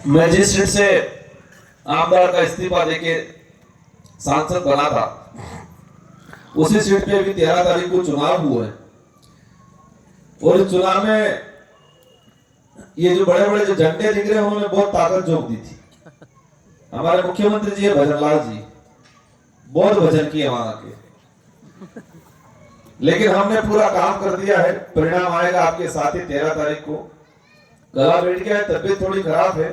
मैं जिस सीट से आमदार का इस्तीफा देके सांसद बना था, उसी सीट पे भी 13 तारीख को चुनाव हुआ है। और इस चुनाव में ये जो बड़े बड़े जो झंडे दिख रहे हैं, उन्होंने बहुत ताकत झोंक दी थी। हमारे मुख्यमंत्री जी है भजनलाल जी, बहुत भजन किए वहां के, लेकिन हमने पूरा काम कर दिया है। परिणाम आएगा आपके साथ ही 13 तारीख को। गला बैठ गया है, तबीयत थोड़ी खराब है।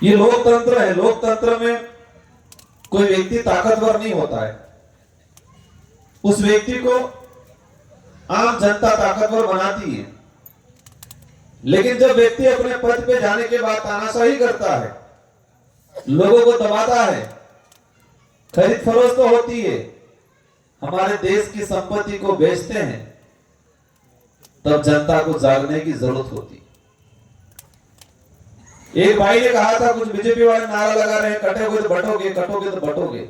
ये लोकतंत्र है, लोकतंत्र में कोई व्यक्ति ताकतवर नहीं होता है, उस व्यक्ति को आम जनता ताकतवर बनाती है। लेकिन जब व्यक्ति अपने पद पे जाने के बाद तानाशाही करता है, लोगों को दबाता है, खरीद फरोख्त तो होती है, हमारे देश की संपत्ति को बेचते हैं, तब जनता को जागने की जरूरत होती है। एक भाई ने कहा था, कुछ बीजेपी वाले नारा लगा रहे हैं, कटोगे तो बटोगे, कटोगे तो बटोगे।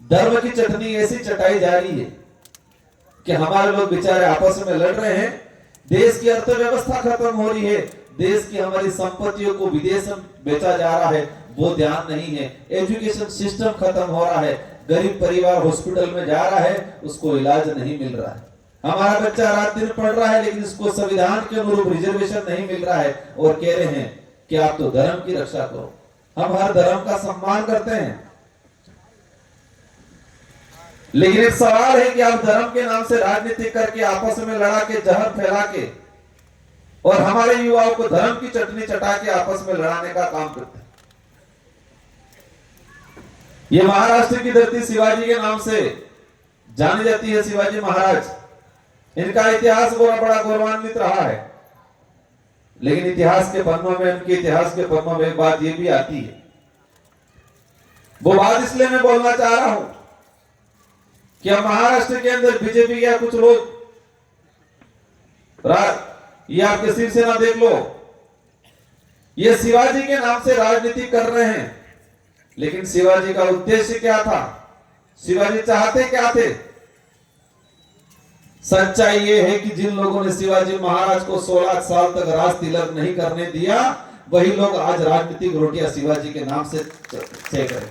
धर्म की चटनी ऐसी चटाई जा रही है कि हमारे लोग बेचारे आपस में लड़ रहे हैं। देश की अर्थव्यवस्था खत्म हो रही है, देश की हमारी संपत्तियों को विदेश में बेचा जा रहा है, वो ध्यान नहीं है। एजुकेशन सिस्टम खत्म हो रहा है, गरीब परिवार हॉस्पिटल में जा रहा है, उसको इलाज नहीं मिल रहा है। हमारा बच्चा रात दिन पढ़ रहा है, लेकिन इसको संविधान के अनुरूप रिजर्वेशन नहीं मिल रहा है, और कह रहे हैं कि आप तो धर्म की रक्षा करो। हम हर धर्म का सम्मान करते हैं, लेकिन एक सवाल है कि आप धर्म के नाम से राजनीति करके आपस में लड़ा के, जहर फैला के, और हमारे युवाओं को धर्म की चटनी चटा के आपस में लड़ाने का काम करते हैं। ये महाराष्ट्र की धरती शिवाजी के नाम से जानी जाती है, शिवाजी महाराज। इनका इतिहास बड़ा गौरवान्वित रहा है, लेकिन इतिहास के पन्नों में, उनके इतिहास के पन्नों में एक बात ये भी आती है। वो बात इसलिए मैं बोलना चाह रहा हूं कि महाराष्ट्र के अंदर बीजेपी या कुछ लोग, ये आपके शिवसेना देख लो, ये शिवाजी के नाम से राजनीति कर रहे हैं। लेकिन शिवाजी का उद्देश्य क्या था? शिवाजी चाहते क्या थे? सच्चाई ये है कि जिन लोगों ने शिवाजी महाराज को 16 साल तक राज तिलक नहीं करने दिया, वही लोग आज राजनीतिक रोटियां शिवाजी के नाम से सेक रहे।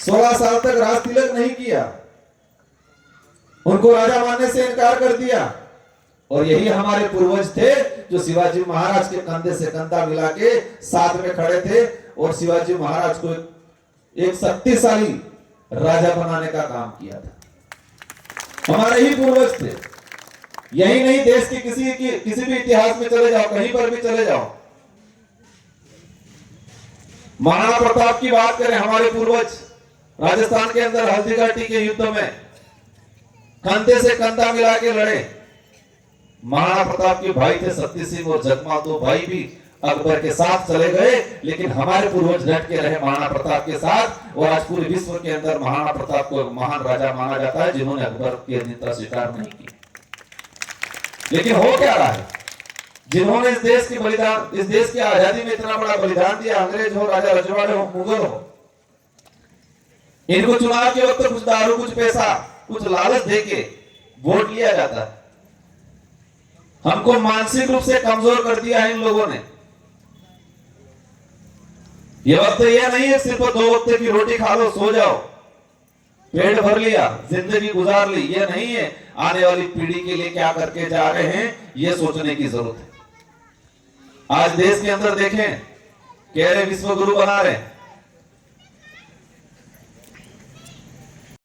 16 साल तक राज तिलक नहीं किया, उनको राजा मानने से इनकार कर दिया, और यही हमारे पूर्वज थे जो शिवाजी महाराज के कंधे से कंधा मिला के साथ में खड़े थे, और शिवाजी महाराज को एक शक्तिशाली राजा बनाने का काम किया था। हमारे ही पूर्वज थे। यही नहीं, देश के किसी भी इतिहास में चले जाओ, कहीं पर भी चले जाओ, महाराणा प्रताप की बात करें, हमारे पूर्वज राजस्थान के अंदर हल्दीघाटी के युद्ध में कंधे से कंधा मिला के लड़े। महाराणा प्रताप के भाई थे सत्ती सिंह और जगमा, दो भाई भी अकबर के साथ चले गए, लेकिन हमारे पूर्वज डट के रहे महाराणा प्रताप के साथ। और आज पूरे विश्व के अंदर महाराणा प्रताप को एक महान राजा माना जाता है, जिन्होंने अकबर की अधीनता स्वीकार नहीं की। लेकिन हो क्या रहा है? जिन्होंने इस देश की बलिदान, इस देश की आजादी में इतना बड़ा बलिदान दिया, अंग्रेज हो, राजा रजवाड़े हो, मुगल हो, इनको चुनाव के वक्त कुछ दारू, कुछ पैसा, कुछ लालच देके वोट लिया जाता है। हमको मानसिक रूप से कमजोर कर दिया है इन लोगों ने। ये वक्त यह नहीं है सिर्फ 2 वक्त की रोटी खा लो, सो जाओ, पेट भर लिया, जिंदगी गुजार ली, ये नहीं है। आने वाली पीढ़ी के लिए क्या करके जा रहे हैं, ये सोचने की जरूरत है। आज देश के अंदर देखें, कह रहे विश्व गुरु बना रहे,